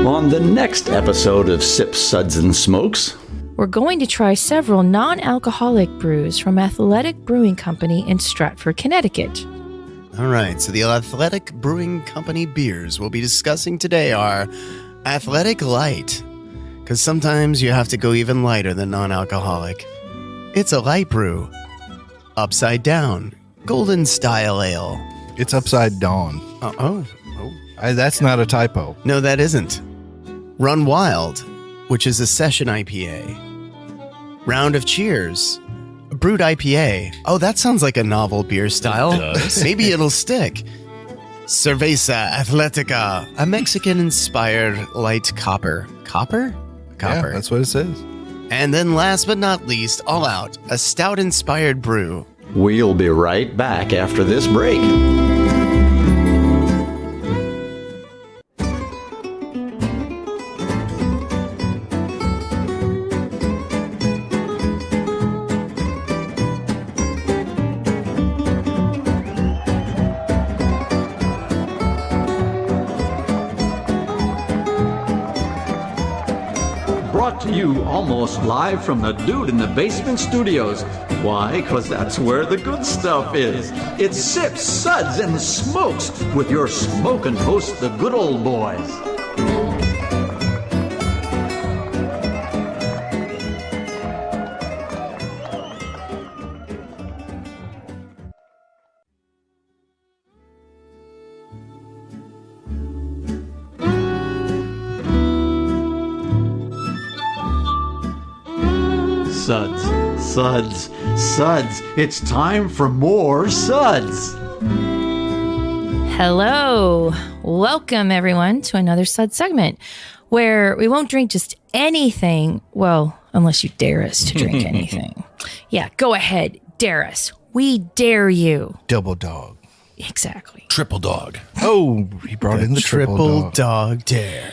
On the next episode of Sips, Suds, and Smokes, we're going to try several non-alcoholic brews from Athletic Brewing Company in Stratford, Connecticut. All right, so the Athletic Brewing Company beers we'll be discussing today are Athletic Lite, because sometimes you have to go even lighter than non-alcoholic. It's a light brew. Upside Down, Golden Style Ale. It's Upside Dawn. That's not a typo. No, that isn't. Run Wild, which is a session IPA. Round of Cheers, a Brut IPA. Oh, that sounds like a novel beer style. It does. Maybe it'll stick. Cerveza Athletica, a Mexican-inspired light copper. Copper? Yeah, that's what it says. And then last but not least, All Out, a stout-inspired brew. we'll be right back after this break. Brought to you almost live from the Dude in the Basement Studios. Why? Because that's where the good stuff is. It's Sips, Suds, and Smokes with your smoking hosts, the good old boys. Suds, Suds, Suds. It's time for more Suds. Hello. Welcome, everyone, to another Suds segment where we won't drink just anything. Well, unless you dare us to drink anything. Yeah, go ahead. Dare us. We dare you. Double dog. Exactly. Triple dog. Oh, he brought in the triple dog. Dare.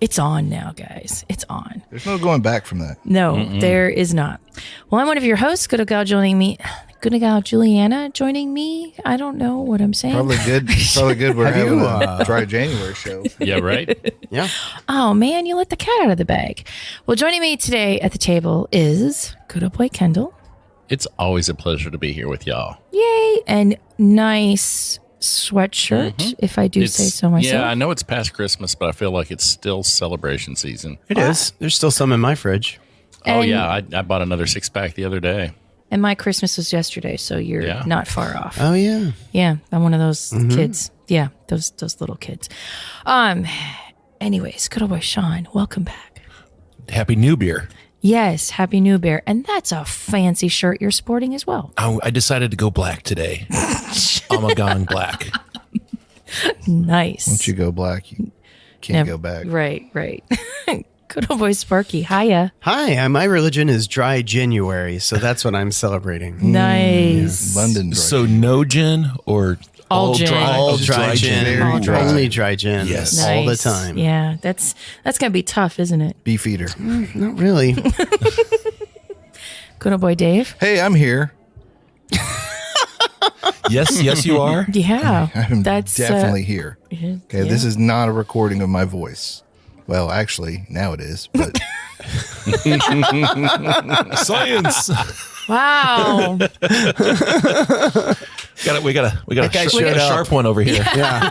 It's on now, guys. It's on. There's no going back from that. No, there is not. Well, I'm one of your hosts, Good Gal joining me. Good Gal Juliana joining me. I don't know what I'm saying. Probably good. Probably good. We're having a dry January show. Yeah, right? Yeah. Oh, man, you let the cat out of the bag. Well, joining me today at the table is good old Boy Kendall. It's always a pleasure to be here with y'all. Yay. And nice sweatshirt, if I do say so myself. Yeah, I know it's past Christmas, but I feel like it's still celebration season. It is. There's still some in my fridge. Oh, And- yeah. I bought another 6-pack the other day. And my Christmas was yesterday, so you're Yeah. not far off. Oh, yeah. Yeah, I'm one of those kids. Yeah, those little kids. Anyways, good old boy Sean, welcome back. Happy New Beer. Yes, Happy New Bear. And that's a fancy shirt you're sporting as well. I decided to go black today. I'm going black. Nice. Once you go black, you can't go back. Right. Good old boy Sparky. Hiya. Hi, my religion is dry January, so that's what I'm celebrating. Nice. London. So no gin or All gin. All Just dry gin. Very dry. Only dry gin. Yes. All the Nice. time. Yeah, that's going to be tough, isn't it? Beef eater. Not really. Good old boy Dave. Hey, I'm here. Yes, you are. Yeah. I'm That's definitely here. Okay, this is not a recording of my voice. Well, actually, now it is. But Science. Wow. We got guy a showed up. sharp one over here. Yeah.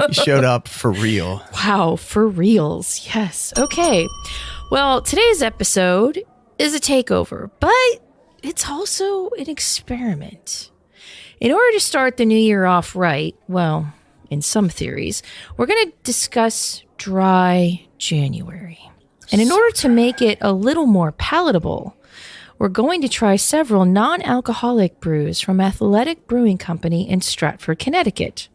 He showed up for real. Wow, for reals. Yes. Okay. Well, today's episode is a takeover, but it's also an experiment. In order to start the new year off right, well, in some theories, we're going to discuss dry January. And in order to make it a little more palatable, we're going to try several non-alcoholic brews from Athletic Brewing Company in Stratford, Connecticut.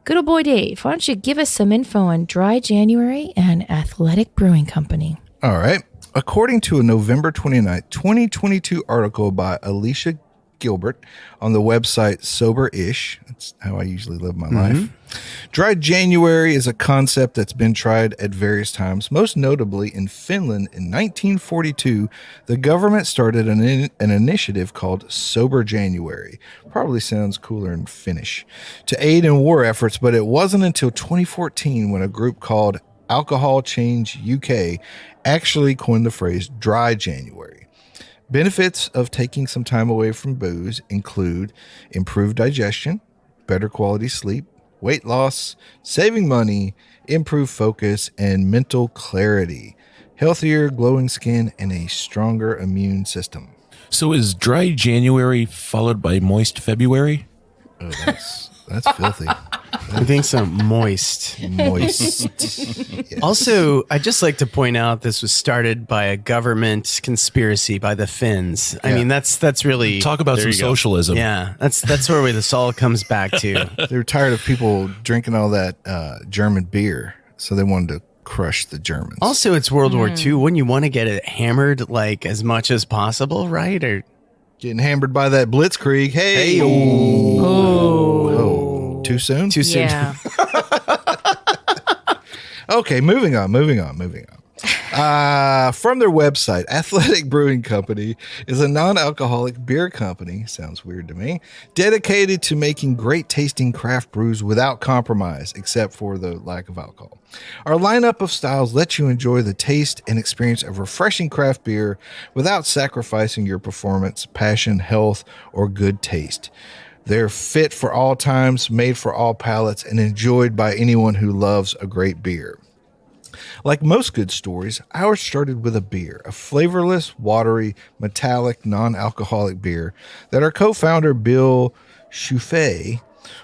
Good old boy Dave, why don't you give us some info on Dry January and Athletic Brewing Company? all right. According to a November 29th, 2022 article by Alicia Gilbert on the website Sober-ish, that's how I usually live my life. Dry January is a concept that's been tried at various times, most notably in Finland in 1942. The government started an initiative called Sober January. Probably sounds cooler in Finnish, to aid in war efforts, but it wasn't until 2014 when a group called Alcohol Change UK actually coined the phrase dry January. Benefits of taking some time away from booze include improved digestion, better quality sleep, weight loss, saving money, improved focus, and mental clarity, healthier, glowing skin, and a stronger immune system. So is dry January followed by moist February? Oh, that's filthy. I think so. Moist. Moist. Also, I'd just like to point out this was started by a government conspiracy by the Finns. I mean, that's really Talk about some socialism. Yeah, that's where this all comes back to. They were tired of people drinking all that German beer, so they wanted to crush the Germans. Also, it's World War II. Wouldn't you want to get it hammered like as much as possible, right? Or Getting hammered by that Blitzkrieg. Hey. Oh. Too soon? too soon? Yeah. Okay, moving on. From their website, Athletic Brewing Company is a non-alcoholic beer company, sounds weird to me, dedicated to making great tasting craft brews without compromise, except for the lack of alcohol. Our lineup of styles lets you enjoy the taste and experience of refreshing craft beer without sacrificing your performance, passion, health, or good taste. They're fit for all times, made for all palates, and enjoyed by anyone who loves a great beer. Like most good stories, ours started with a beer, a flavorless, watery, metallic, non-alcoholic beer that our co-founder Bill Chouffet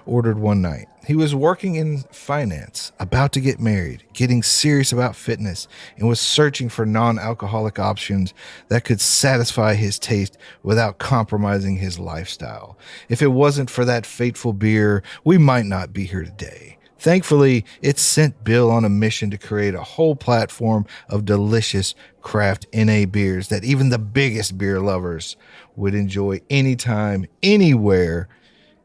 ordered one night. He was working in finance, about to get married, getting serious about fitness, and was searching for non-alcoholic options that could satisfy his taste without compromising his lifestyle. If it wasn't for that fateful beer, we might not be here today. Thankfully, it sent Bill on a mission to create a whole platform of delicious craft NA beers that even the biggest beer lovers would enjoy anytime, anywhere.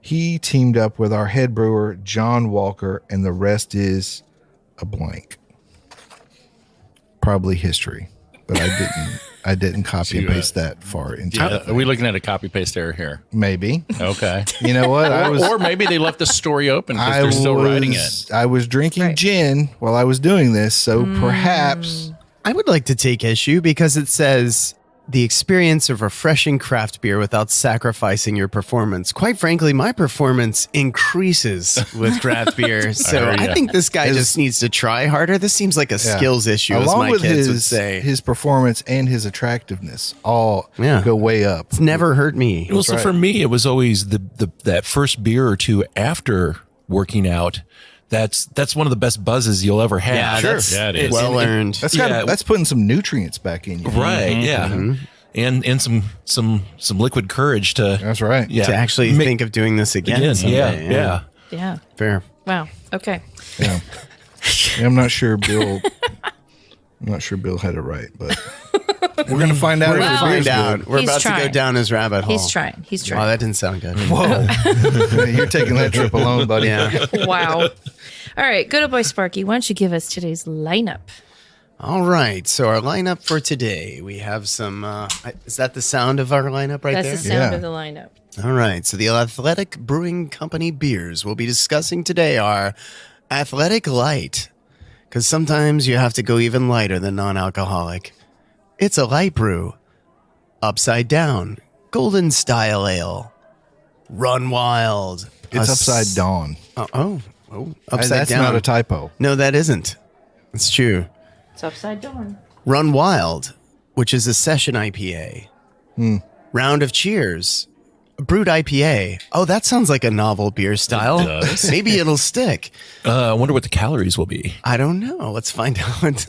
He teamed up with our head brewer, John Walker, and the rest is a blank. Probably history, but I didn't copy and paste that far into it. Are we looking at a copy paste error here? Maybe. Okay. You know what? Or maybe they left the story open because they're still writing it. I was drinking gin while I was doing this, so perhaps. I would like to take issue because it says the experience of refreshing craft beer without sacrificing your performance. Quite frankly, my performance increases with craft beer. So I think this guy just needs to try harder. This seems like a skills issue, Along as my with kids would say. his performance and his attractiveness all go way up. It's never hurt me. Well, so for me, it was always that first beer or two after working out. That's one of the best buzzes you'll ever have. Yeah, Sure. Yeah, it is. well earned. That's putting some nutrients back in you. Right. Yeah. And some liquid courage to. That's right. Yeah. To actually think of doing this again. someday. Yeah. Yeah. Fair. Wow. Okay. Yeah. I'm not sure Bill had it right, but we're gonna find out. We're if going to the beer's find out. good. We're He's about to go trying. down his rabbit hole. He's trying. Wow, that didn't sound good. Whoa, you're taking that trip alone, buddy. Yeah. Wow. All right. Go to Boy Sparky. Why don't you give us today's lineup? All right. So our lineup for today, we have some. Is that the sound of our lineup right That's there? the sound Yeah. of the lineup. All right. So the Athletic Brewing Company beers we'll be discussing today are Athletic Lite, because sometimes you have to go even lighter than non-alcoholic. It's a light brew. Upside Down, Golden Style Ale, Run Wild. It's upside down. Upside That's down. not a typo. No, that isn't. It's true. It's upside down. Run Wild, which is a session IPA. Round of Cheers, a Brut IPA. Oh, that sounds like a novel beer style. It does. Maybe it'll stick. I wonder what the calories will be. I don't know. Let's find out.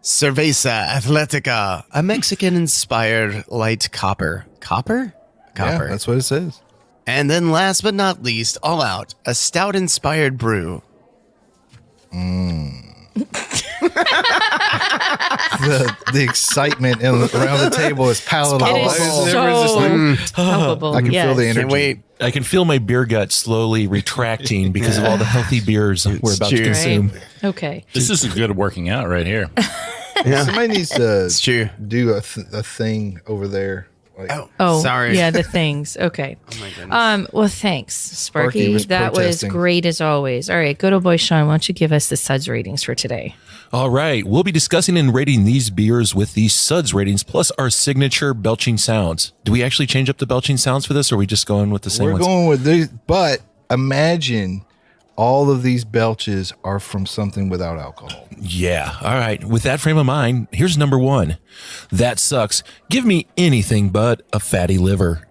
Cerveza Athletica, a Mexican-inspired light copper. Copper? Yeah, Copper. that's what it says. And then last but not least, All Out, a stout-inspired brew. The excitement around the table is palatable. It is Everyone's just like, palpable. I can feel the Yes. energy. Can't wait. I can feel my beer gut slowly retracting because of all the healthy beers we're about to true. consume. Okay. This is a good working out right here. Yeah. Somebody needs to It's true. do a thing over there Oh, sorry. Yeah, the things. Okay. Oh my goodness. Well, thanks, Sparky. was That was protesting. great as always. All right, good old boy Sean, why don't you give us the SUDS ratings for today? All right. We'll be discussing and rating these beers with these SUDS ratings plus our signature belching sounds. Do we actually change up the belching sounds for this, or are we just going with the same We're ones? going with these, but imagine all of these belches are from something without alcohol. Yeah. All right. With that frame of mind, here's number 1. That sucks. Give me anything but a fatty liver.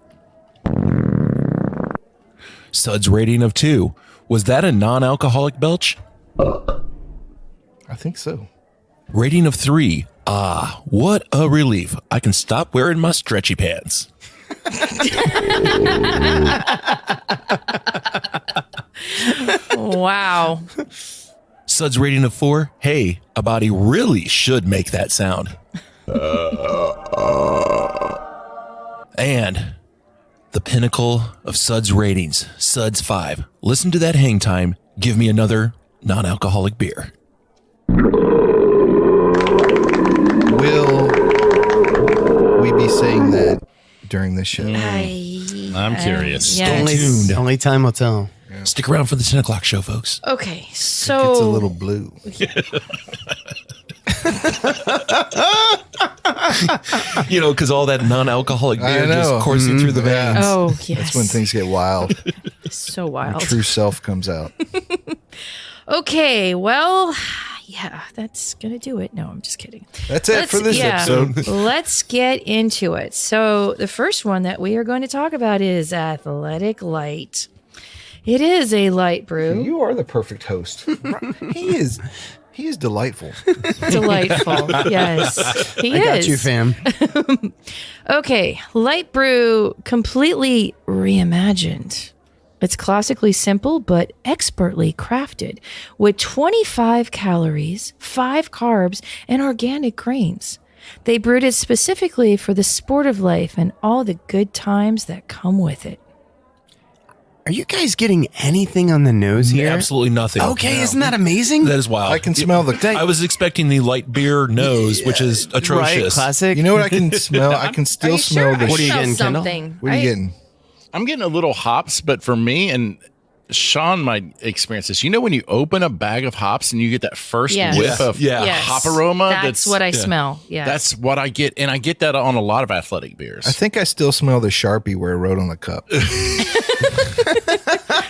SUDS rating of 2. Was that a non-alcoholic belch? I think so. Rating of 3. Ah, what a relief. I can stop wearing my stretchy pants. Wow. SUDS rating of 4. Hey, a body really should make that sound. And the pinnacle of SUDS ratings, SUDS 5. Listen to that hang time. Give me another non-alcoholic beer. Will we be saying that during this show? I'm curious. Yes. Only time will tell. Stick around for the 10 o'clock show, folks. Okay, so It's a little blue. You know, because all that non-alcoholic beer I know. just coursing through the veins. Oh, yes. That's when things get wild. so wild. True self comes out. Okay, well, yeah, that's going to do it. No, I'm just kidding. That's it for this episode. Let's get into it. So, the first one that we are going to talk about is Athletic Lite. It is a light brew. You are the perfect host. He is delightful. Delightful. Yes, he is. I got you, fam. Okay, light brew completely reimagined. It's classically simple but expertly crafted with 25 calories, 5 carbs, and organic grains. They brewed it specifically for the sport of life and all the good times that come with it. Are you guys getting anything on the nose here? Absolutely nothing. Okay, isn't that amazing? That is wild. I can smell the. I was expecting the light beer nose, which is Right, atrocious. classic. You know what I can smell? I can still smell the. What are you getting, Kendall? something? What are you getting? I'm getting a little hops, but for me, and Sean might experience this. You know when you open a bag of hops and you get that first Yes. whiff of Yeah. Yes. hop aroma? That's what I smell. Yeah. That's what I get, and I get that on a lot of athletic beers. I think I still smell the Sharpie where it wrote on the cup.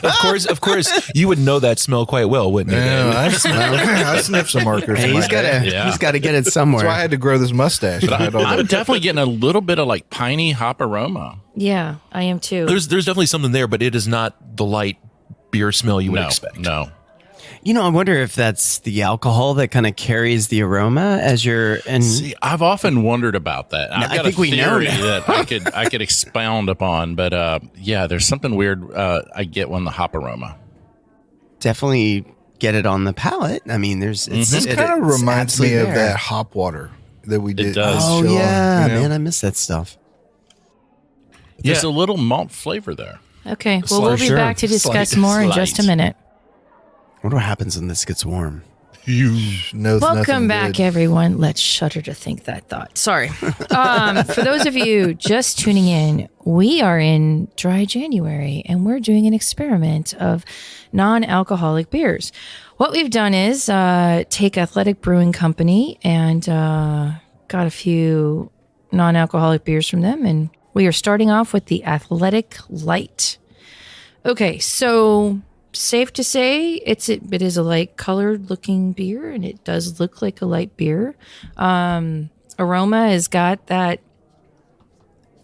Of course, you would know that smell quite well, wouldn't you? Yeah, I sniffed some markers. Hey, in my he's got day. to. Yeah. He's got to get it That's why I somewhere. had to grow this mustache. I had all I'm the- definitely getting a little bit of like piney hop aroma. yeah, I am too. There's definitely something there, but it is not the light beer smell you would expect. No. You know, I wonder if that's the alcohol that kind of carries the aroma as you're. And See, I've often wondered about that. I've I got think a we know theory now. that I could expound upon, but yeah, there's something weird I get when the hop aroma. definitely get it on the palate. I mean, there's. It's, This it- kind of it's reminds me of absolutely there. that hop water that we did. does. Oh show, yeah, you know? man, I miss that stuff. There's a little malt flavor there. Okay, well, we'll be Sure. back to discuss Slight. more in just a minute. I wonder what happens when this gets warm. Knows Welcome nothing back, good. everyone. Let's shudder to think that thought. Sorry. For those of you just tuning in, we are in dry January and we're doing an experiment of non-alcoholic beers. What we've done is take Athletic Brewing Company and got a few non-alcoholic beers from them, and we are starting off with the Athletic Lite. Okay, so safe to say it is a light colored looking beer, and it does look like a light beer. Aroma has got that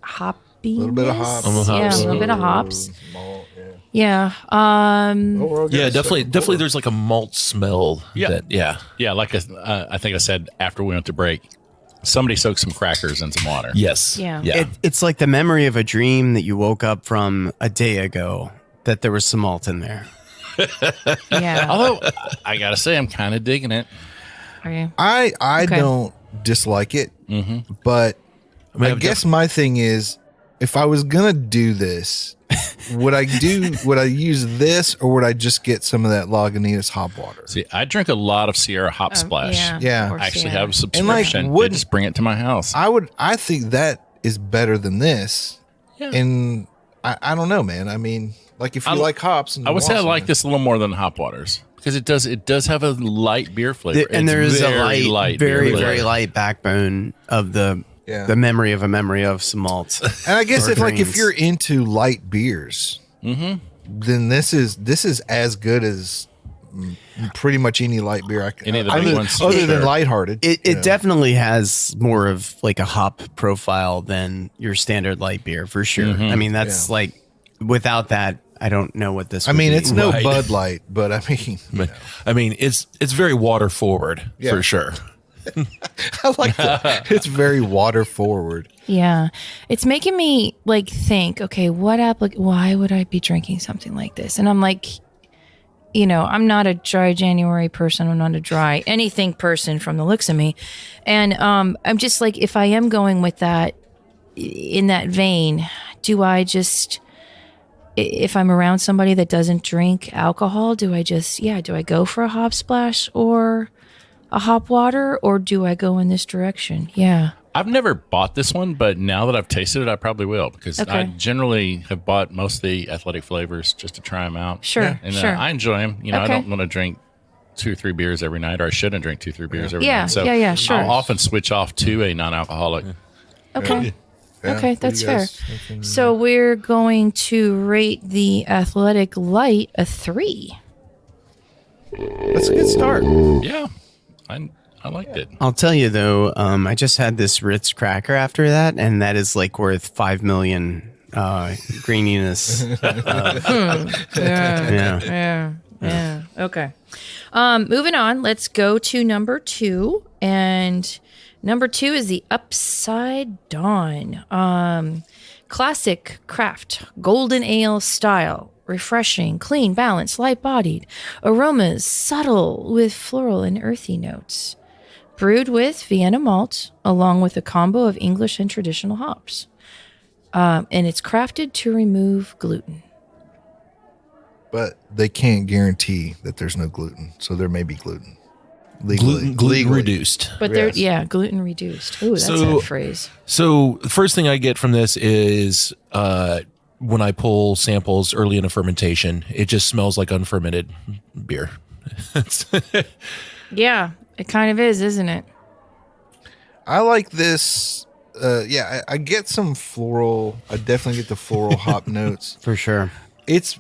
hoppy, Little bit of hops. Yeah, a little bit of hops. Malt, Yeah. Oh, Yeah, definitely. There's like a malt smell. Yeah. Yeah. Yeah, like I think I said after we went to break, somebody soaked some crackers in some water. Yes. Yeah. Yeah. It's like the memory of a dream that you woke up from a day ago that there was some malt in there. Yeah. Although I gotta say, I'm kind of digging it. Are you? I Okay. don't dislike it, but I I've guess my thing is, if I was gonna do this, would I use this, or would I just get some of that Lagunitas hop water? See, I drink a lot of Sierra Hop Splash. Yeah. of course, I actually yeah. have a subscription. They wouldn't- just bring it to my house. I think that is better than this. Yeah. And I don't know, man. I mean, like if you like hops, and I would say I want like something- this a little more than hop waters because it does have a light beer flavor. And there is a light, very, beer very flavor. light backbone of the memory of a memory of some malts. And I guess or if grains. you're into light beers, then this is as good as pretty much any light beer I can. Any of the big ones, other for than sure. lighthearted. It definitely has more of like a hop profile than your standard light beer for sure. I mean, that's like without that, I don't know what this. I would mean, be. it's no Right. Bud Light, but I mean, I mean, it's very water forward for sure. I like that. It's very water forward. Yeah. It's making me like think, okay, why would I be drinking something like this? And I'm like, I'm not a dry January person. I'm not a dry anything person from the looks of me. And I'm just like, if I am going with that, in that vein, do I just, if I'm around somebody that doesn't drink alcohol, do I go for a hop splash or a hop water, or do I go in this direction? Yeah. I've never bought this one, but now that I've tasted it, I probably will because I generally have bought most of the athletic flavors just to try them out. Sure, And sure. I enjoy them. I Okay. don't want to drink 2 or 3 beers every night, or I shouldn't drink 2 or 3 beers every Yeah, night. So yeah, sure. I'll often switch off to a non-alcoholic. Okay. Yeah, Okay, what that's do you fair. guys think? So we're going to rate the Athletic Light a 3. That's a good start. Yeah, I liked it. I'll tell you though, I just had this Ritz cracker after that, and that is like worth 5 million greeniness. Yeah. Okay. Moving on, let's go to number 2. And number 2 is the Upside Dawn. Classic craft, golden ale style. Refreshing, clean, balanced, light-bodied. Aromas subtle with floral and earthy notes. Brewed with Vienna malt, along with a combo of English and traditional hops. And it's crafted to remove gluten. But they can't guarantee that there's no gluten, so there may be gluten. Legally. Gluten Legally. reduced. But they're gluten reduced. Ooh, that's So- a phrase. So the first thing I get from this is when I pull samples early in a fermentation, it just smells like unfermented beer. Yeah, it kind of is, isn't it? I like this. I get some floral. I definitely get the floral hop notes. For sure. It's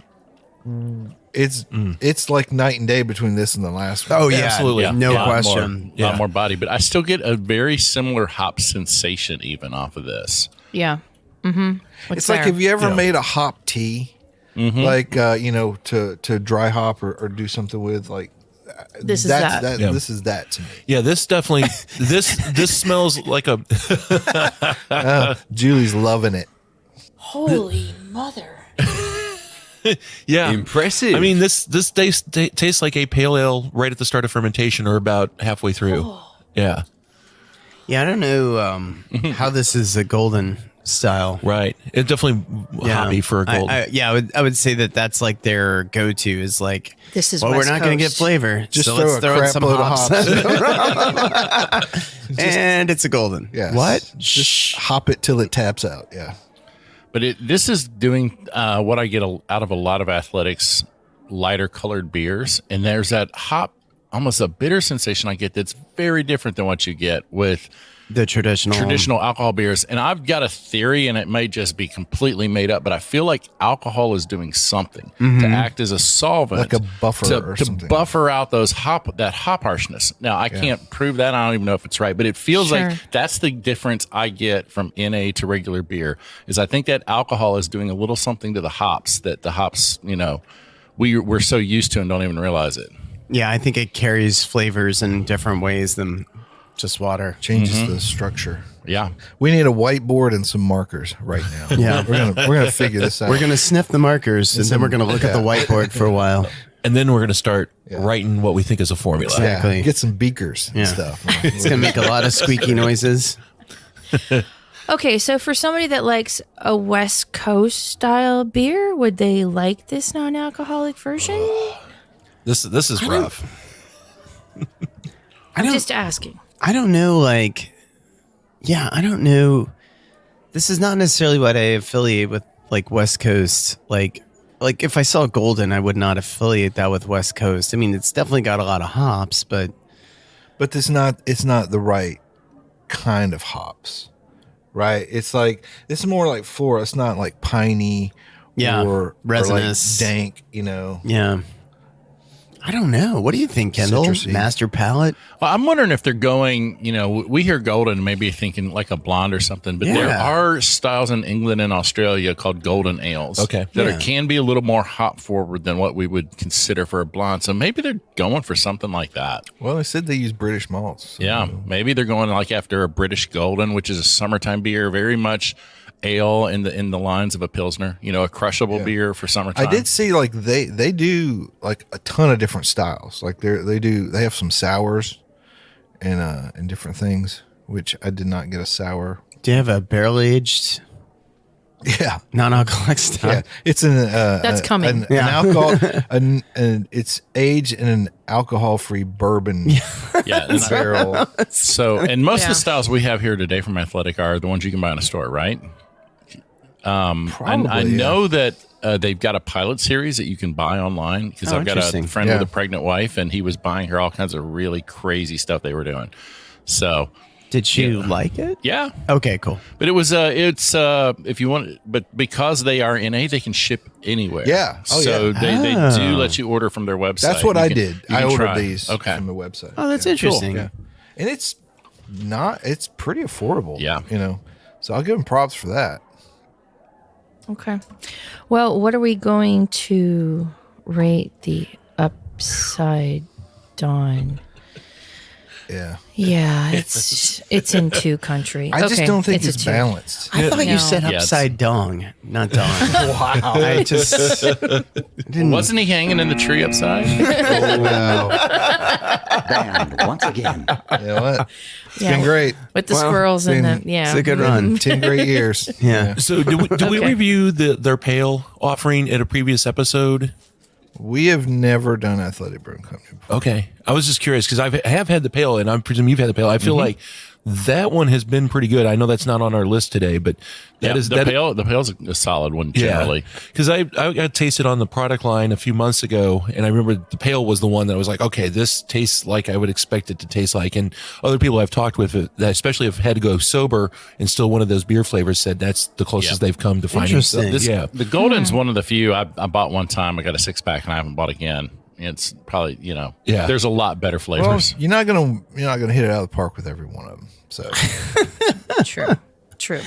like night and day between this and the last one. Oh yeah, Absolutely. no A lot question. More, lot more body, but I still get a very similar hop sensation even off of this. Yeah. Mm-hmm. It's like, have you ever made a hop tea? Like, to dry hop or do something with, like, This is that. Yeah. This is that to me. Yeah, this definitely this smells like a Julie's loving it. Holy mother. yeah. Impressive. I mean, this tastes like a pale ale right at the start of fermentation or about halfway through. Yeah, Yeah, I don't know how this is a golden style. right. It's definitely hoppy for a gold. I would say that's like their go-to is like, This is well, West we're not going to get Coast. flavor. Just so throw let's a throw in crap some load of hops. And it's a golden. Yes. What? Just hop it till it taps out. Yeah. But this is doing what I get out of a lot of athletics, lighter colored beers. And there's that hop, almost a bitter sensation I get that's very different than what you get with The traditional alcohol beers. And I've got a theory, and it may just be completely made up, but I feel like alcohol is doing something to act as a solvent, Like a buffer or to something. buffer out that hop harshness. Now, I can't prove that. I don't even know if it's right, but it feels Sure. like that's the difference I get from NA to regular beer. Is I think that alcohol is doing a little something to the hops that the hops, we're so used to and don't even realize it. Yeah, I think it carries flavors in different ways than just water. Changes the structure. Yeah. We need a whiteboard and some markers right now. Yeah. We're gonna figure this out. We're going to sniff the markers, and then we're going to look at the whiteboard for a while. and then we're going to start writing what we think is a formula. Exactly. get some beakers and Yeah. stuff. It's going to make a lot of squeaky noises. Okay, so for somebody that likes a West Coast style beer, would they like this non-alcoholic version? This is rough. I'm just asking. I don't know, I don't know. This is not necessarily what I affiliate with, like West Coast. Like if I saw Golden, I would not affiliate that with West Coast. I mean, it's definitely got a lot of hops, but it's not the right kind of hops, right? It's like this is more like floral. It's not like piney, or resinous, or like dank. Yeah. I don't know. What do you think, Kendall? Citrusy. Master palate? Well, I'm wondering if they're going, we hear golden, maybe thinking like a blonde or something, but there are styles in England and Australia called golden ales. Okay. That can be a little more hop forward than what we would consider for a blonde. So maybe they're going for something like that. Well, they said they use British malts. So. Yeah. Maybe they're going like after a British golden, which is a summertime beer, very much ale in the lines of a Pilsner, a crushable beer for summertime. I did see like they do like a ton of different styles. Like they have some sours and different things, which I did not get a sour. Do you have a barrel aged Yeah, non-alcoholic stout? yeah. It's an That's coming. an alcohol and it's aged in an alcohol-free bourbon barrel. So, and most of Yeah. the styles we have here today from Athletic are the ones you can buy in a store, right? I know that they've got a pilot series that you can buy online because I've got a interesting. friend with a pregnant wife, and he was buying her all kinds of really crazy stuff they were doing. So, Did you like it? yeah, Okay, cool. but if you want, but because they are NA, they can ship anywhere. Yeah. Oh, so yeah. they do let you order from their website. That's what You I can- did. you I can ordered try. these Okay. from the website. Oh, that's Yeah. interesting. Yeah. And it's pretty affordable. Yeah. So I'll give them props for that. Okay. Well, what are we going to rate the upside down? Yeah. Yeah, it's in two country. I just don't think a it's two. balanced. I thought you No. said Yeah, it's- upside dong, not dong. Wow. I just didn't. Wasn't he hanging in the tree upside? Wow. Banned once again. You know what? It's Yeah. been great. With the Well, squirrels and been- the yeah. It's a good run. 10 great years. Yeah. So do we Okay. review their pale offering at a previous episode? We have never done Athletic Brewing Company before. Okay. I was just curious because I have had the pale, and I presume you've had the pale. I feel like that one has been pretty good. I know that's not on our list today, but The pale's a solid one generally. Because I got tasted on the product line a few months ago, and I remember the pale was the one that was like, okay, this tastes like I would expect it to taste like. And other people I've talked with, that especially have had to go sober and still one of those beer flavors, said that's the closest they've come to finding. Interesting. The Golden's one of the few I bought one time. I got a 6-pack and I haven't bought again. It's probably there's a lot better Well, flavors. you're not gonna hit it out of the park with every one of them. So True.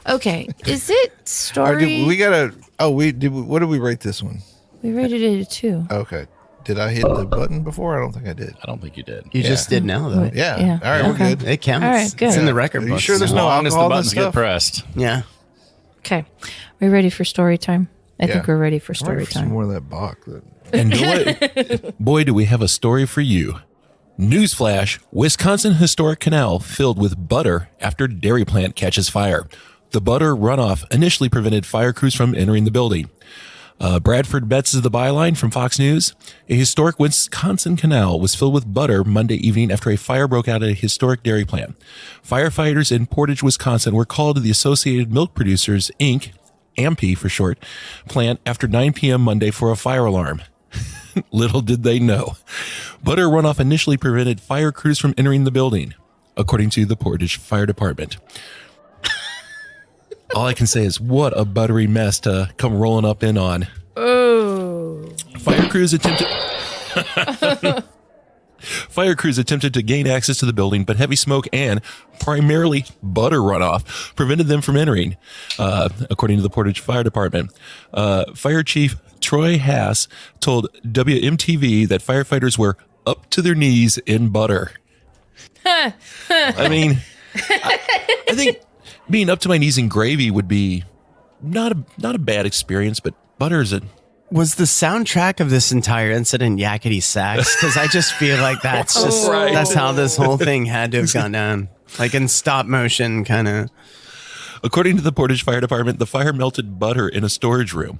Okay. Is it Or story? we gotta. Oh, what did we rate this one? We rated it a 2. Okay. Did I hit the button before? I don't think I did. I don't think you did. You just did now, though. Yeah. Yeah. All right, Okay. we're good. It counts. All right, good. It's in the record Are you books. sure there's As no long as the alcohol in buttons this get stuff? pressed. Yeah. Okay. We ready for story time? I Yeah. think we're ready for I'm story ready for some time. more of that Bach. And boy, do we have a story for you. Newsflash, Wisconsin Historic Canal filled with butter after dairy plant catches fire. The butter runoff initially prevented fire crews from entering the building. Bradford Betts is the byline from Fox News. A historic Wisconsin canal was filled with butter Monday evening after a fire broke out at a historic dairy plant. Firefighters in Portage, Wisconsin were called to the Associated Milk Producers, Inc., AMP for short, plant after 9 p.m. Monday for a fire alarm. Little did they know. Butter runoff initially prevented fire crews from entering the building, according to the Portage Fire Department. All I can say is, what a buttery mess to come rolling up in on. Oh. Fire crews attempted to gain access to the building, but heavy smoke and primarily butter runoff prevented them from entering, according to the Portage Fire Department. Fire Chief Troy Haas told WMTV that firefighters were up to their knees in butter. I mean, I think being up to my knees in gravy would be not a bad experience, but butter is a... Was the soundtrack of this entire incident yakety sax? Because I just feel like that's just that's how this whole thing had to have gone down, like in stop motion, kind of. According to the Portage Fire Department, the fire melted butter in a storage room.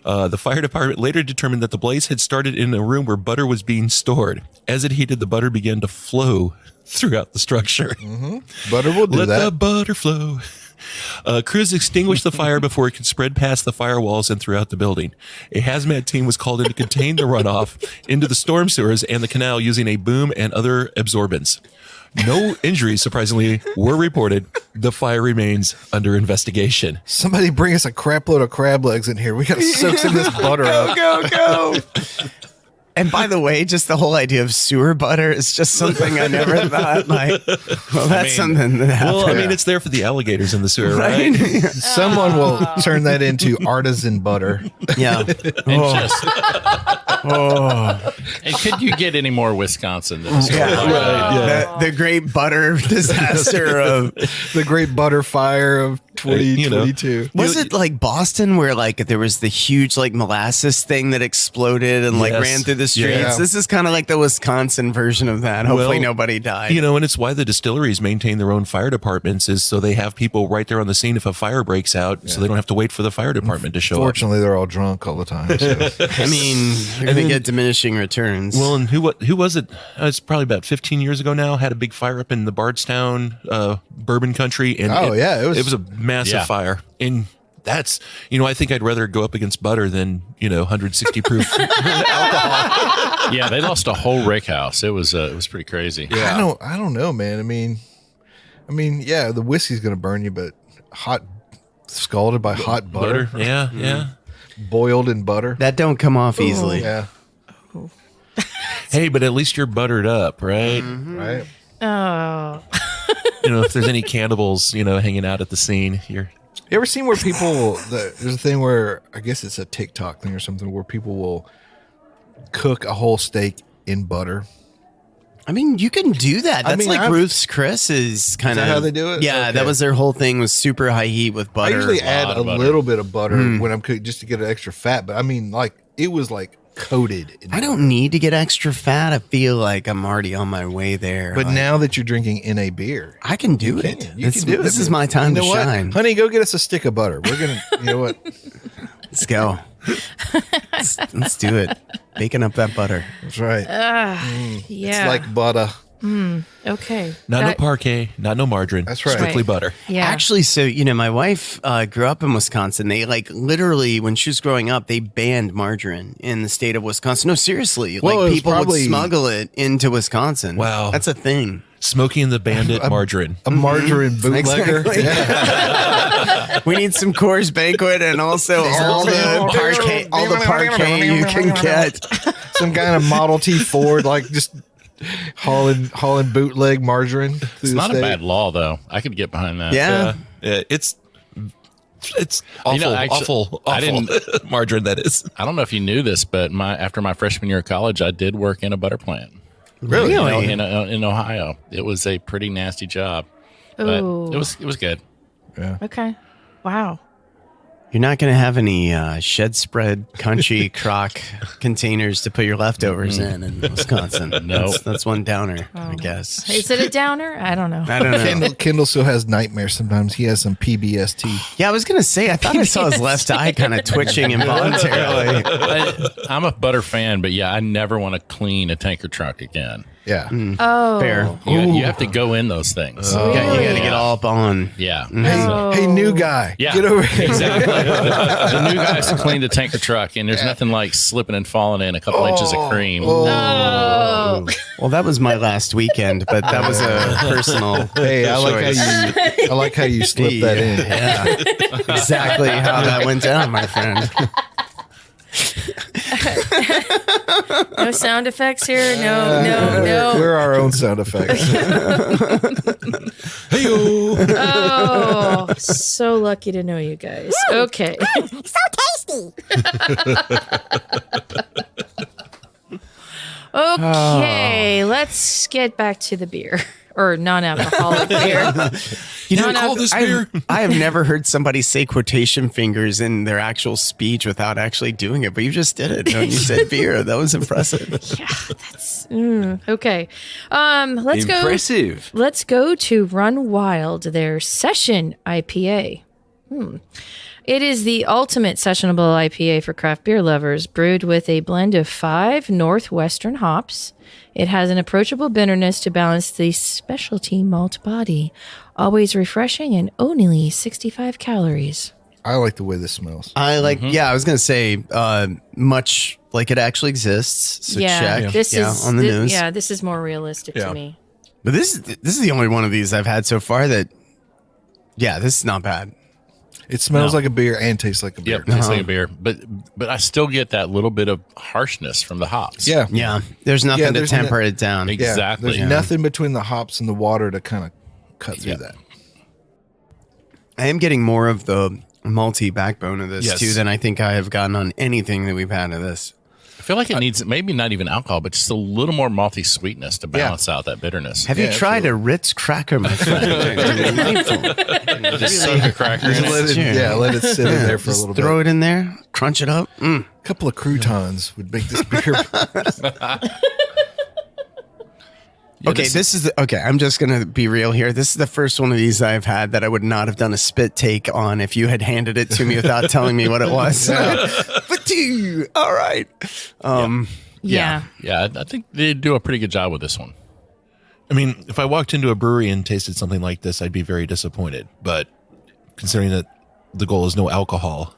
The fire department later determined that the blaze had started in a room where butter was being stored. As it heated, the butter began to flow throughout the structure. Butter will do Let that. the butter flow. Crews extinguished the fire before it could spread past the firewalls and throughout the building. A hazmat team was called in to contain the runoff into the storm sewers and the canal using a boom and other absorbents. No injuries, surprisingly, were reported. The fire remains under investigation. Somebody bring us a crap load of crab legs in here. We got to soak some of this butter up. Go. And by the way, just the whole idea of sewer butter is just something I never thought, like, well, that's something that happened. Well, I mean, it's there for the alligators in the sewer, right? Someone will turn that into artisan butter. Yeah. And could you get any more Wisconsin than this? The great butter disaster of The great butter fire of 2022. Was it like Boston where like there was the huge like molasses thing that exploded and like Yes. ran through the streets? Yeah. This is kind of like the Wisconsin version of that. Hopefully Well, nobody died. You know, and it's why the distilleries maintain their own fire departments is so they have people right there on the scene if a fire breaks out, so they don't have to wait for the fire department to show up. Fortunately, they're all drunk all the time. So. I mean, you're going to get diminishing returns. Well, and who was it? It's probably about 15 years ago now. Had a big fire up in the Bardstown, bourbon country, and it was a massive fire. And that's, I think I'd rather go up against butter than 160 proof alcohol. Yeah, they lost a whole rick house. It was pretty crazy. Yeah. I don't know, man. I mean, yeah, the whiskey's gonna burn you, but scalded by hot butter, Yeah. boiled in butter. that don't come off easily. Yeah, Hey, but at least you're buttered up, right? right. Oh, If there's any cannibals, hanging out at the scene, you're. You ever seen where people? There's a thing where I guess it's a TikTok thing or something where people will cook a whole steak in butter. I mean, you can do that. That's like I've- Ruth's Chris is kind of how they do it? Yeah, Okay. that was their whole thing was super high heat with butter. I usually add lot a of butter. little bit of butter when I'm cooking just to get an extra fat. But I mean, like it was like coated. In I don't need to get extra fat. I feel like I'm already on my way there. But Like, now that you're drinking in a beer, I can do you it. can do it. This is my time You know to what? shine. Honey, go get us a stick of butter. We're gonna. You know what? Let's go. Let's do it. Baking up that butter. That's right. yeah. It's like butter. Okay. Not no parquet, not no margarine. That's right. Strictly Right. butter. Yeah. Actually, so, my wife grew up in Wisconsin. They like literally, when she was growing up, they banned margarine in the state of Wisconsin. No, seriously. Well, it Like was people probably- would smuggle it into Wisconsin. Wow. That's a thing. Smoky and the Bandit margarine. A margarine bootlegger. Exactly. Yeah. We need some Coors Banquet and also all the parquet you can get. Some kind of Model T Ford, like just hauling bootleg margarine. It's not a bad law, though. I could get behind that. Yeah. Yeah, it's awful, actually, awful I didn't- margarine, that is. I don't know if you knew this, but after my freshman year of college, I did work in a butter plant. Really? In Ohio. It was a pretty nasty job, but Ooh. it was good. Okay. Wow. You're not going to have any shed spread country crock containers to put your leftovers in Wisconsin. No. That's one downer, I guess. Is it a downer? I don't know. I don't know. Kendall still has nightmares sometimes. He has some PBST. Yeah, I was going to say, I thought I saw his left eye kind of twitching involuntarily. I'm a butter fan, but yeah, I never want to clean a tanker truck again. Yeah. Oh. Fair. You have to go in those things. You got to get all up on. Yeah. Hey, new guy. Yeah, Get over here. Exactly. The new guys to clean the tanker truck, and there's nothing like slipping and falling in a couple inches of cream. Oh. Well, that was my last weekend, but that was a personal. Hey, I like how you slip that in. Yeah, exactly how that went down, my friend. No sound effects here. No. We're our own sound effects. Oh, so lucky to know you guys. Okay. Okay, let's get back to the beer or non-alcoholic beer. You know, No, this I have never heard somebody say quotation fingers in their actual speech without actually doing it, but you just did it when you said beer. That was impressive. Yeah, that's okay. Let's Impressive. go. Let's go to Run Wild, their session IPA. It is the ultimate sessionable IPA for craft beer lovers, brewed with a blend of 5 Northwestern hops. It has an approachable bitterness to balance the specialty malt body. Always refreshing and only 65 calories. I like the way this smells. I like, I was going to say, much like it actually exists. So check. This is on the nose. Yeah, this is more realistic to me. But this is the only one of these I've had so far that, this is not bad. It smells like a beer and tastes like a beer. Yep, tastes like a beer. But I still get that little bit of harshness from the hops. Yeah. Yeah. There's nothing to temper it down. Exactly. There's nothing between the hops and the water to kind of cut through that. I am getting more of the malty backbone of this too than I think I have gotten on anything that we've had of this. I feel like it needs maybe not even alcohol, but just a little more malty sweetness to balance out that bitterness. Have you tried a Ritz cracker, my friend? Just soak a cracker in it. Let it sit in there for a little bit. Throw it in there, crunch it up. A couple of croutons would make this beer. I'm just going to be real here. This is the first one of these I've had that I would not have done a spit take on if you had handed it to me without telling me what it was. All right. Yeah, I think they do a pretty good job with this one. I mean, if I walked into a brewery and tasted something like this, I'd be very disappointed. But considering that the goal is no alcohol,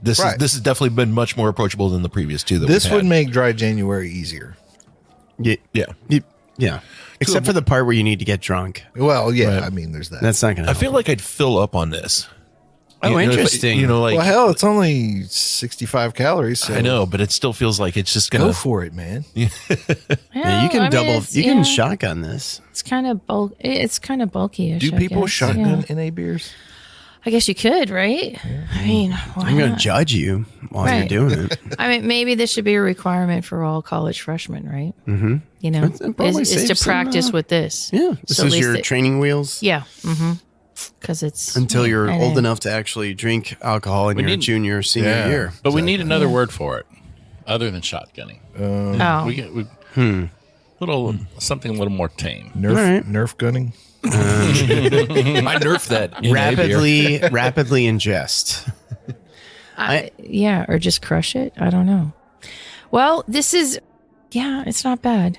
this has definitely been much more approachable than the previous two. This would make dry January easier. Yeah. Except for the part where you need to get drunk. Well, I mean, there's that. That's not going to I feel like I'd fill up on this. Interesting. Well, hell, it's only 65 calories. So I know, but it still feels like it's just going to go for it, man. you can shotgun this. It's kind of bulky-ish. Do people shotgun NA beers? I guess you could, right? I mean, I'm going to judge you while you're doing it. I mean, maybe this should be a requirement for all college freshmen, right? Mm-hmm. You know, is to practice with this. Yeah, this is your training wheels. Yeah. Mm-hmm. Because it's until you're old enough to actually drink alcohol in your junior, senior year. But we need another word for it, other than shotgunning. Something a little more tame. Nerf gunning. I nerfed that rapidly ingest. Or just crush it. I don't know. Well, this is, it's not bad.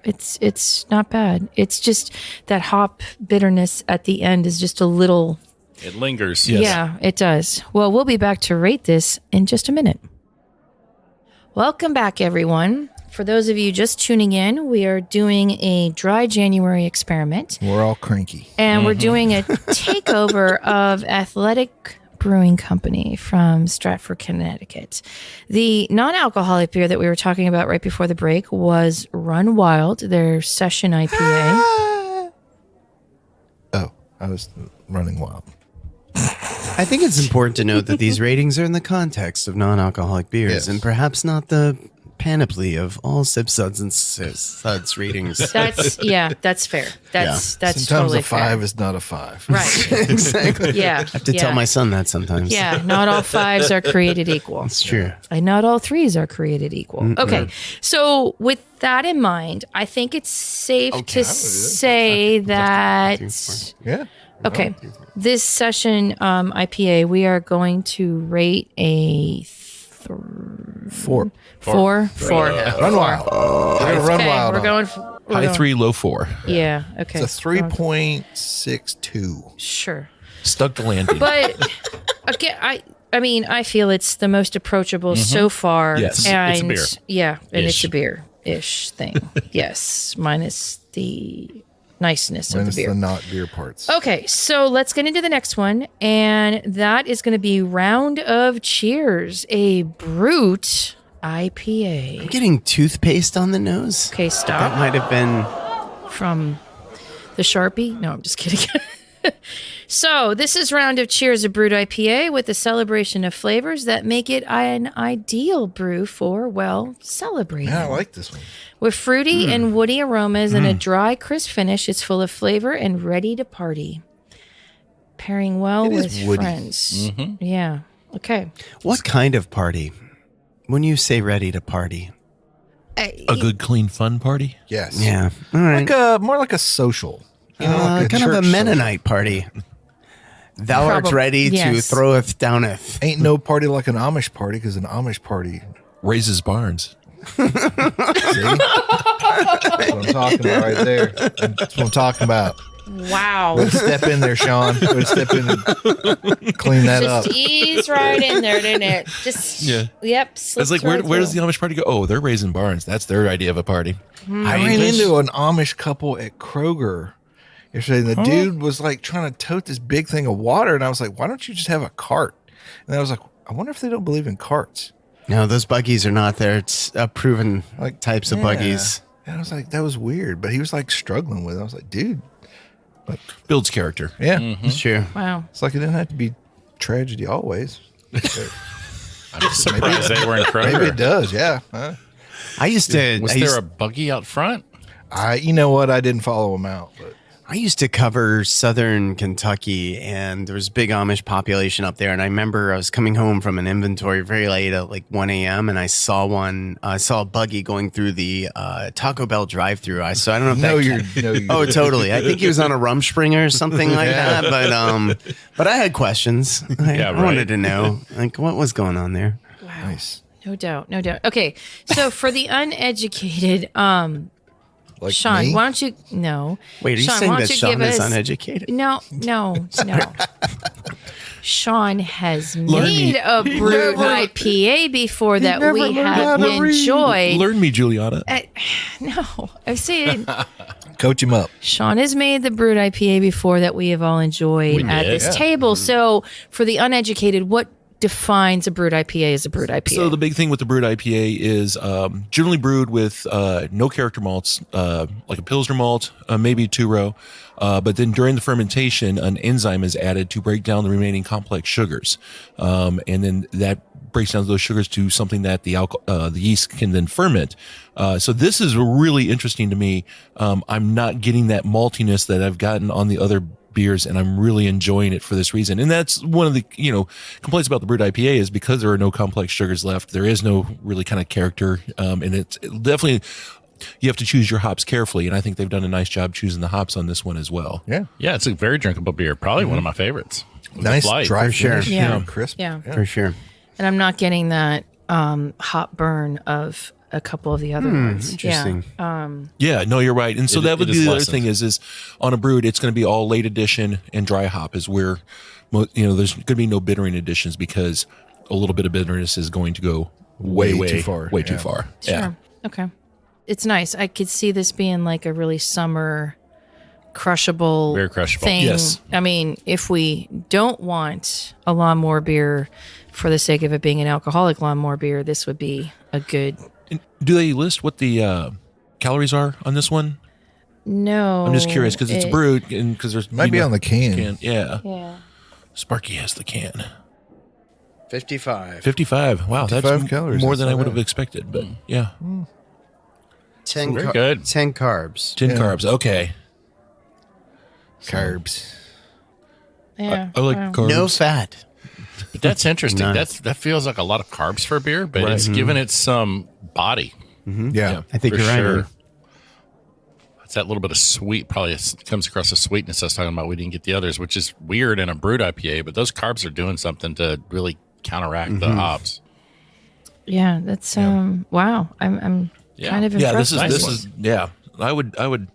It's not bad. It's just that hop bitterness at the end is just a little. It lingers. Yes. Yeah, it does. Well, we'll be back to rate this in just a minute. Welcome back, everyone. For those of you just tuning in, we are doing a dry January experiment. We're all cranky. And we're doing a takeover of Athletic Brewing Company from Stratford, Connecticut. The non-alcoholic beer that we were talking about right before the break was Run Wild, their session IPA. I was running wild. I think it's important to note that these ratings are in the context of non-alcoholic beers and perhaps not the panoply of all SUDS and SUDS ratings. That's fair. That's sometimes totally a 5 fair. is not a 5. Right. Exactly. Yeah. I have to tell my son that sometimes. Yeah, not all 5s are created equal. That's true. And not all 3s are created equal. Mm-hmm. Okay. So with that in mind, I think it's safe to say that Okay. This session IPA, we are going to rate a 4. 4. Run wild. We're gonna run wild. We're going high 3, low 4. Yeah. Okay. It's a 3.62. Sure. Stuck the landing. But again, I mean, I feel it's the most approachable so far. Yes, and it's a beer. Yeah, and it's a beer-ish thing. Yes, minus the niceness of the beer. The not beer parts. Okay, so let's get into the next one, and that is going to be Round of Cheers, a Brut IPA. I'm getting toothpaste on the nose. Okay, stop. That might have been from the Sharpie. No, I'm just kidding. So this is Round of Cheers, a Brut IPA with a celebration of flavors that make it an ideal brew for, celebrating. Yeah, I like this one. With fruity and woody aromas and a dry, crisp finish, it's full of flavor and ready to party. Pairing well with friends. Mm-hmm. Yeah. Okay. What kind of party? When you say ready to party? A good, clean, fun party? Yes. Yeah. All right. More like a social. Kind of a Mennonite party. Thou art ready to yes. throweth downeth. Ain't no party like an Amish party because an Amish party. Raises barns. See? That's what I'm talking about right there. That's what I'm talking about. Wow. Let's step in there, Sean. Let's step in and clean that up. Just ease right in there, didn't it? Just Yep. It's like, where does the Amish party go? Oh, they're raising barns. That's their idea of a party. I ran into an Amish couple at Kroger yesterday, and the dude was like trying to tote this big thing of water, and I was like, why don't you just have a cart? And I was like, I wonder if they don't believe in carts. No, those buggies are not there. It's proven types of buggies. And I was like, that was weird, but he was like struggling with it. I was like, dude. Builds character. Yeah. It's true. Wow. It's like it didn't have to be tragedy always. I'm just surprised they were in Kroger. Maybe it does, yeah. Huh? I used to. Was there a buggy out front? You know what? I didn't follow him out, but I used to cover southern Kentucky, and there was a big Amish population up there. And I remember I was coming home from an inventory very late at like 1 a.m. and I saw a buggy going through the Taco Bell drive-through. So I don't know if Oh, totally. I think he was on a Rumspringa or something like that. But I had questions. I wanted to know like what was going on there. Wow. nice. No doubt. Okay. So for the uneducated, Like Sean, me? why don't you? No. Wait, are you Sean, saying why don't that you Sean give is us- uneducated? No. Sean has made a brewed IPA before that we have enjoyed. Learn me, Juliana. No, I'm saying Coach him up. Sean has made the brewed IPA before that we have all enjoyed at did. this table. So for the uneducated, what defines a brewed IPA as a brewed IPA? So the big thing with the brewed IPA is generally brewed with no character malts, like a Pilsner malt, maybe two-row. But then during the fermentation, an enzyme is added to break down the remaining complex sugars. And then that breaks down those sugars to something that the yeast can then ferment. So this is really interesting to me. I'm not getting that maltiness that I've gotten on the other beers, and I'm really enjoying it for this reason. And that's one of the complaints about the brewed IPA is because there are no complex sugars left. There is no really kind of character, and it's definitely you have to choose your hops carefully. And I think they've done a nice job choosing the hops on this one as well. Yeah. Yeah, it's a very drinkable beer. Probably one of my favorites. With Nice the Lite. dry For sure. finish. Yeah. Crisp. Yeah. For sure. And I'm not getting that hop burn of a couple of the other ones. Interesting. Yeah, no, you're right. And so that would it be is the other lessened. thing is on a brewed, it's going to be all late addition and dry hop is where, there's going to be no bittering additions because a little bit of bitterness is going to go way too far. Way too far. Sure. Yeah. Okay. It's nice. I could see this being like a really summer crushable, Very crushable. thing. Yes. I mean, if we don't want a lawnmower beer for the sake of it being an alcoholic lawnmower beer, this would be a good. And do they list what the calories are on this one? No. I'm just curious because it's brewed and because there's Might be on the can. Yeah. Yeah. Sparky has the can. 55. 55. Wow, 55 that's calories. more That's than I not would have bad. expected. But yeah, 10 Very good. 10 carbs. 10 carbs. Okay. Carbs. Yeah. I like carbs. No fat. But that's interesting. None. That feels like a lot of carbs for a beer, but Right. it's given it some body. Yeah. I think for you're right. sure. It's that little bit of sweet, probably comes across a sweetness I was talking about. We didn't get the others, which is weird in a brewed IPA, but those carbs are doing something to really counteract the hops. Yeah. That's wow. I'm Yeah. kind of Yeah, impressed. this Nice is yeah. I would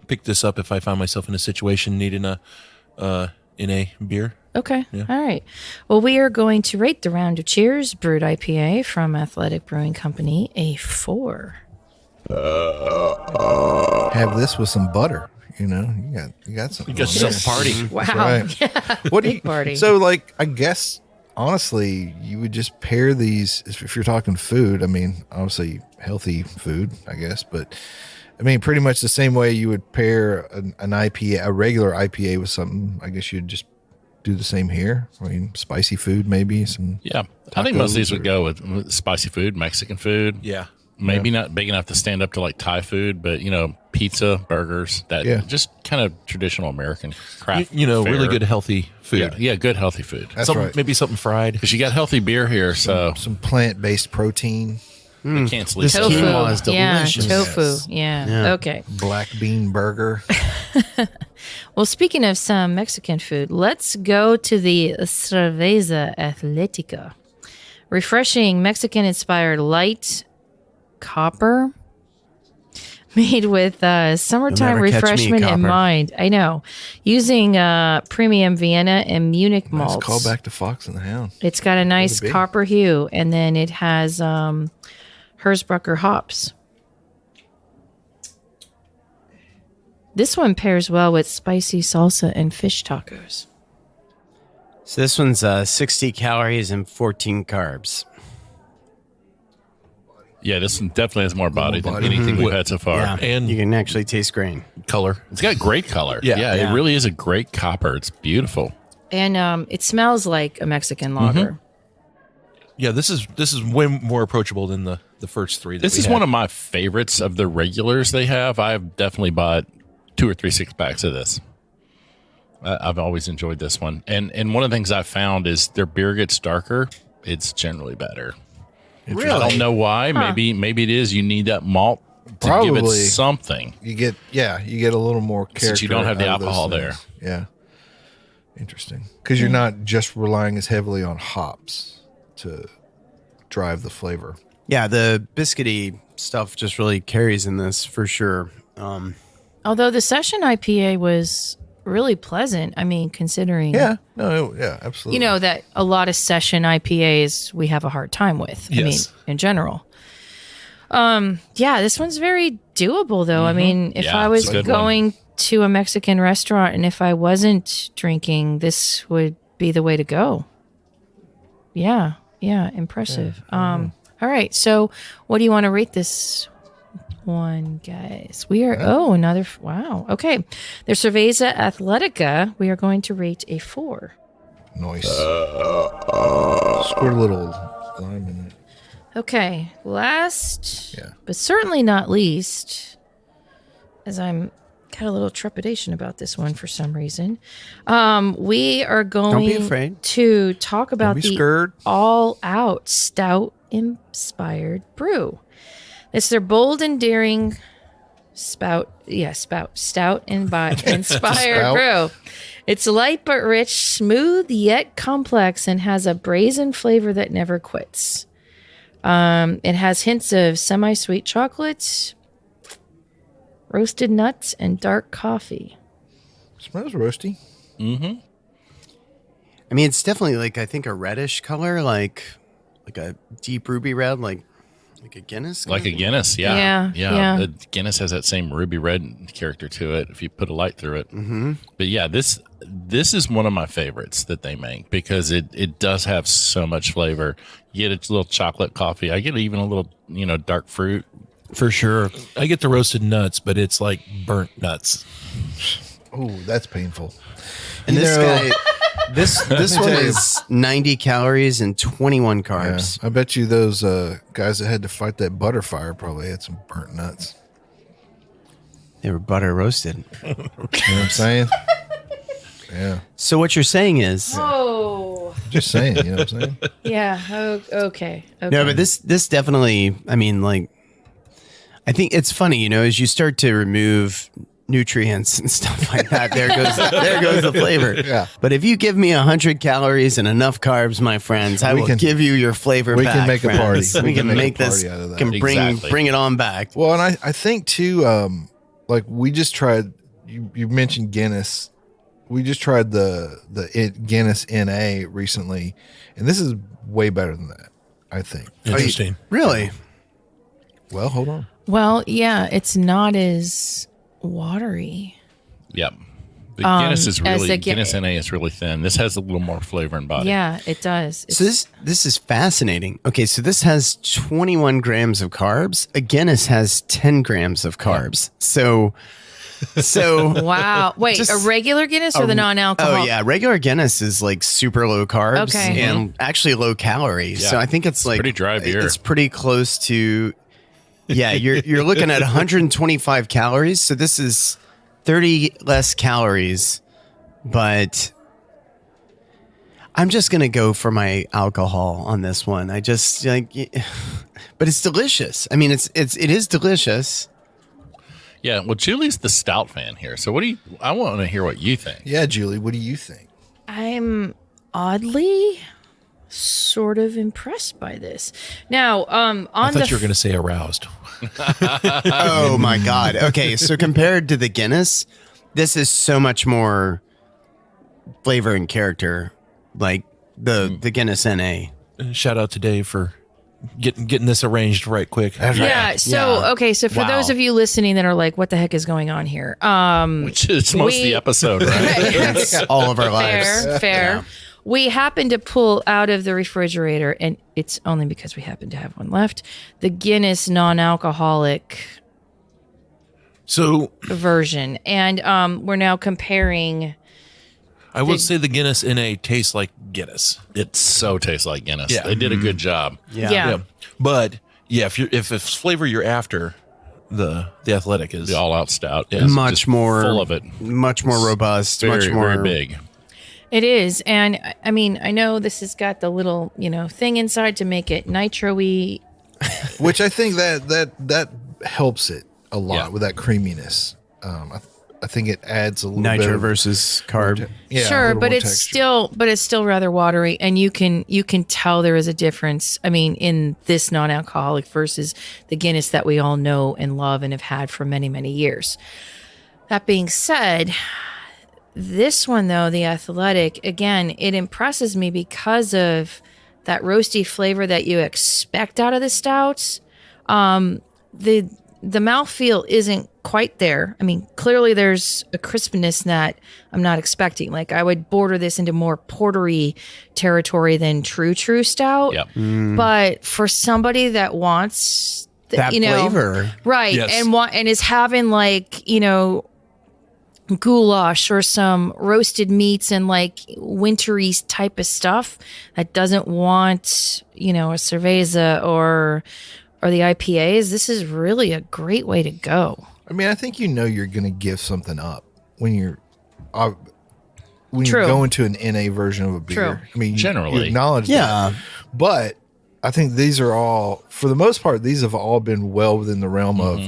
pick this up if I found myself in a situation needing in a beer. Okay. All right. Well, we are going to rate the Round of Cheers Brewed IPA from Athletic Brewing Company a 4. Have this with some butter. You got something. Got on some party. Wow. Right. What do you Big party. So like I guess honestly you would just pair these if you're talking food. I mean, obviously healthy food, I guess, but I mean pretty much the same way you would pair an IPA, a regular IPA with something. I guess you'd just do the same here. I mean, spicy food maybe some. Yeah. I think most of these tacos would go with spicy food, Mexican food. Yeah. Maybe not big enough to stand up to like Thai food, but pizza, burgers, that just kind of traditional American craft. Really fare. good healthy food. Yeah, good healthy food. That's right. Maybe something fried. Because you got healthy beer here, so Some plant-based protein, you can't sleep. This Tofu. quinoa is delicious. Yeah, tofu. Yes. Yeah. Yeah. Okay. black bean burger. Well, speaking of some Mexican food, let's go to the Cerveza Athletica. Refreshing Mexican-inspired light copper made with summertime You'll never catch me, refreshment in copper. mind. I know. Using premium Vienna and Munich Nice malts. call back to Fox and the Hound. It's got a nice big. copper hue, and then it has Herzbrucker hops. This one pairs well with spicy salsa and fish tacos. So this one's 60 calories and 14 carbs. Yeah, this one definitely has more body than body. anything we've had so far. Yeah, And- you can actually taste grain. Color. It's got great color. Yeah. It really is a great copper. It's beautiful. And it smells like a Mexican lager. Yeah, this is way more approachable than the first three. This is one of my favorites of the regulars they have. I've definitely bought 2 or 3 six-packs of this. I've always enjoyed this one. And one of the things I found is their beer gets darker. It's generally better. Really? I don't know why. Maybe it is. You need that malt to give it Probably. something. You get a little more character. Since you don't have the out of those alcohol things. Yeah. Interesting. Because you're not just relying as heavily on hops to drive the flavor. Yeah, the biscuity stuff just really carries in this for sure. Although the session IPA was really pleasant. I mean, considering Yeah. No, yeah, absolutely. you know that a lot of session IPAs we have a hard time with. I mean, Yes. in general. Yeah, this one's very doable though. I mean, if Yeah, I was it's a good going to a Mexican restaurant and if I wasn't drinking, this would be the way to go. Yeah, impressive. All right, so what do you want to rate this one, guys? We are another wow. Okay, the Cerveza Athletica. We are going to rate a 4. Nice. Squirt a little lime in it. Okay, last, Yeah. but certainly not least, as I'm got a little trepidation about this one for some reason. We are going afraid. to talk about be the scared. all-out stout-inspired brew. It's their bold and daring stout inspired Spout. brew. It's light but rich, smooth yet complex, and has a brazen flavor that never quits. It has hints of semi-sweet chocolate, roasted nuts, and dark coffee. Smells roasty. I mean, it's definitely like I think a reddish color, like a deep ruby red, like a Guinness. Like a Guinness, Yeah. The Guinness has that same ruby red character to it if you put a light through it. But yeah, this is one of my favorites that they make because it does have so much flavor. You get a little chocolate coffee. I get even a little, dark fruit. for sure. I get the roasted nuts, but it's like burnt nuts. Oh, that's painful. And You this know- guy, this one tell you. is 90 calories and 21 Yeah, carbs. I bet you those guys that had to fight that butter fire probably had some burnt nuts. They were butter roasted. You know what I'm saying? Yeah. So what you're saying is, Oh, Just saying, you know what I'm saying? yeah. Okay. no, but this definitely, I mean, like, I think it's funny, as you start to remove nutrients and stuff like that, there goes the flavor. Yeah. But if you give me 100 calories and enough carbs, my friends, I We will can- give you your flavor we back. can make a friends. party. We can make a this, party out of that. can Exactly. bring it on back. Well, and I think too, like we just tried. You mentioned Guinness. We just tried the Guinness NA recently, and this is way better than that. I think. Interesting. Really? Well, hold on. Well, yeah, it's not as watery. Yep. The Guinness is as really the Guinness NA is really thin. This has a little more flavor and body. Yeah, it does. So this is fascinating. Okay, so this has 21 grams of carbs. A Guinness has 10 grams of carbs. So Wow. Wait, Just a regular Guinness or the non-alcohol? oh yeah, regular Guinness is like super low carbs Okay. and actually low calories. Yeah. So I think it's like pretty dry beer. It's pretty close to you're looking at 125 calories. So this is 30 less calories, but I'm just gonna go for my alcohol on this one. I just like, but it's delicious. I mean, it is delicious. Yeah, well, Julie's the stout fan here. So I want to hear what you think. Yeah, Julie, what do you think? I'm oddly sort of impressed by this. Now, I thought you were going to say aroused. Oh my God. Okay, so compared to the Guinness, this is so much more flavor and character, like the Guinness NA. Shout out to Dave for getting this arranged right quick. Yeah. So, okay. So for Wow. those of you listening that are like, what the heck is going on here? Which is most of the episode, right? All of our lives. Fair. We happened to pull out of the refrigerator, and it's only because we happen to have one left, the Guinness non-alcoholic So version. And we're now comparing. I would say the Guinness NA tastes like Guinness. It so tastes like Guinness. Yeah. They did a good job. Yeah. But yeah, if it's flavor you're after, the Athletic is The all-out stout. Yes, Much just more full of it. Much more robust, Very, much more very big. It is. And I mean, I know this has got the little, thing inside to make it nitro-y. Which I think that helps it a lot Yeah. with that creaminess. I think it adds a little bit nitro of- versus carb. Yeah, a Sure, little but more it's texture. still rather watery, and you can tell there is a difference. I mean, in this non-alcoholic versus the Guinness that we all know and love and have had for many, many years. That being said, this one though, the Athletic, again, it impresses me because of that roasty flavor that you expect out of the stouts. The mouthfeel isn't quite there. I mean, clearly there's a crispness that I'm not expecting. Like I would border this into more portery territory than true stout. Yep. But for somebody that wants That flavor. right, Yes. and is having like, goulash or some roasted meats and like wintry type of stuff that doesn't want, a cerveza or the IPAs, this is really a great way to go. I mean, I think you're going to give something up when you're True. going to an NA version of a beer. True. I mean, you Generally. acknowledge Yeah. that. But I think these are all, for the most part, these have all been well within the realm of,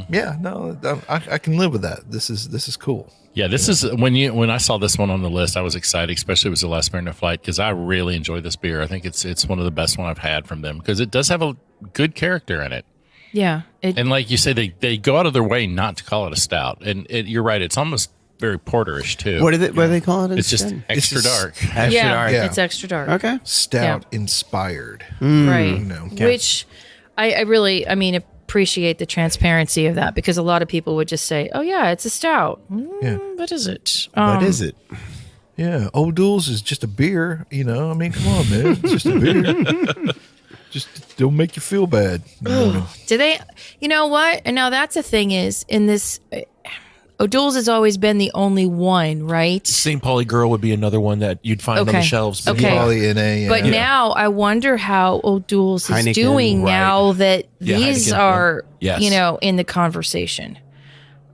I can live with that. This is cool. Yeah, this is when I saw this one on the list, I was excited, especially it was the last beer in the flight, because I really enjoy this beer. I think it's one of the best one I've had from them because it does have a good character in it. Yeah. And like you say, they go out of their way not to call it a stout. And you're right, it's almost very porterish too. What do they call it? It's just instead? extra just- dark. Extra dark. Yeah. It's extra dark. Okay. Stout inspired. Right. Okay. Which I really, appreciate the transparency of that because a lot of people would just say, oh yeah, it's a stout. Yeah. What is it? What is it? Yeah. O'Doul's is just a beer. Come on, man. It's just a beer. Just don't make you feel bad. Do they, you know what? And now that's the thing is in this, O'Doul's has always been the only one, right? St. Pauli Girl would be another one that you'd find on the Okay. shelves. Okay. Poly NA. But now I wonder how O'Doul's is Heineken, doing right. now that Yeah, these Heineken, are, yeah. Yes. in the conversation.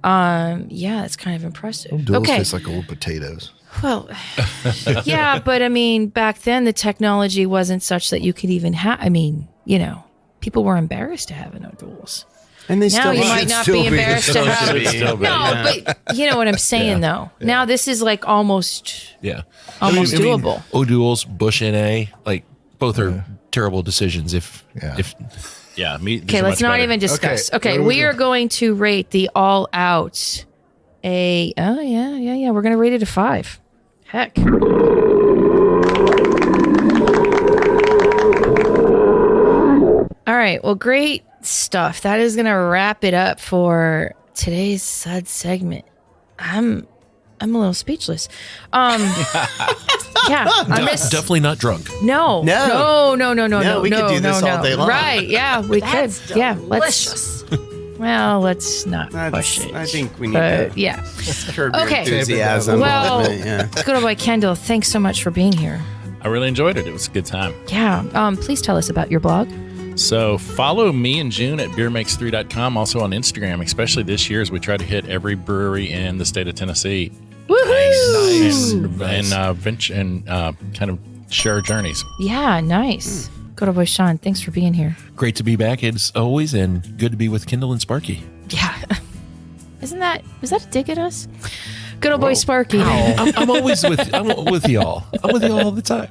Yeah, it's kind of impressive. O'Doul's Okay. tastes like old potatoes. Well, yeah, but back then the technology wasn't such that you could even have, people were embarrassed to have an O'Doul's. And they Now still you should might not still be be. embarrassed to Still have should it. be. Still, No, but you know what I'm saying though. Now this is like almost Yeah. Almost doable. O'Doul's, Bush NA, like both are terrible decisions. If Yeah, these Okay, are let's much not better. even discuss. Okay, Okay, what do we we do? are going to rate the all out we're going to rate it a 5. Heck. All right, well, great stuff. That is going to wrap it up for today's SUDS segment. I'm a little speechless. Yeah, I'm just definitely not drunk. no. No, we could do this all day long. Right? Yeah, we could. Yeah, Delicious. let's not push it. I think we need But to yeah. curb your Okay. enthusiasm. Well, a little bit, yeah. good old boy Kendall, thanks so much for being here. I really enjoyed it. It was a good time. Yeah. Please tell us about your blog. So follow me and June at beermakes3.com. Also on Instagram, especially this year as we try to hit every brewery in the state of Tennessee. Woohoo! And venture and kind of share our journeys. Yeah, nice. Good old boy Sean, thanks for being here. Great to be back as always, and good to be with Kendall and Sparky. Yeah. Was that a dig at us? Good old Boy Sparky. I'm always with y'all. I'm with y'all all the time.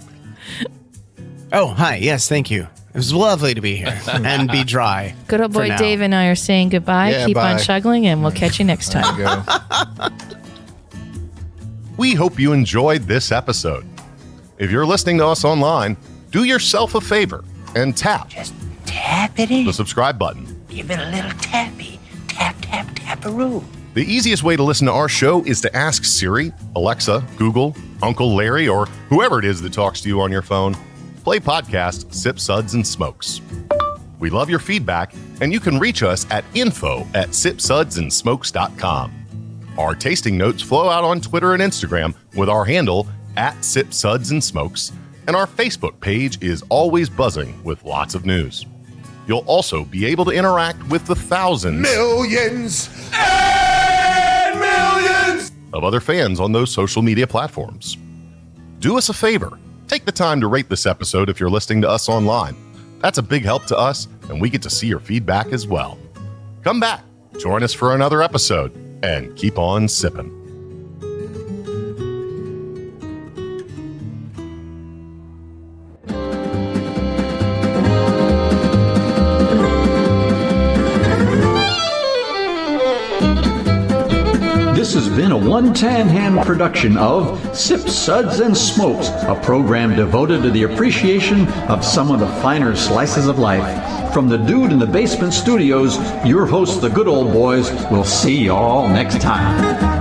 Oh, hi. Yes, thank you. It was lovely to be here and be dry. Good old for boy now. Dave and I are saying goodbye. Yeah, Keep bye. on shuggling, and we'll catch you next time. Go. We hope you enjoyed this episode. If you're listening to us online, do yourself a favor and tap Tap it in. the subscribe button. Give it a little tappy. Tap, tap, tap-a-roo. The easiest way to listen to our show is to ask Siri, Alexa, Google, Uncle Larry, or whoever it is that talks to you on your phone, play podcast Sip, Suds, and Smokes. We love your feedback, and you can reach us at info@sipsudsandsmokes.com. Our tasting notes flow out on Twitter and Instagram with our handle @SipSudsAndSmokes, and our Facebook page is always buzzing with lots of news. You'll also be able to interact with the thousands of other fans on those social media platforms. Do us a favor. Take the time to rate this episode if you're listening to us online. That's a big help to us, and we get to see your feedback as well. Come back, join us for another episode, and keep on sipping. This has been a One Tan Hand production of Sip, Suds, and Smokes, a program devoted to the appreciation of some of the finer slices of life. From the Dude in the Basement Studios, your hosts, the Good Old Boys, will see y'all next time.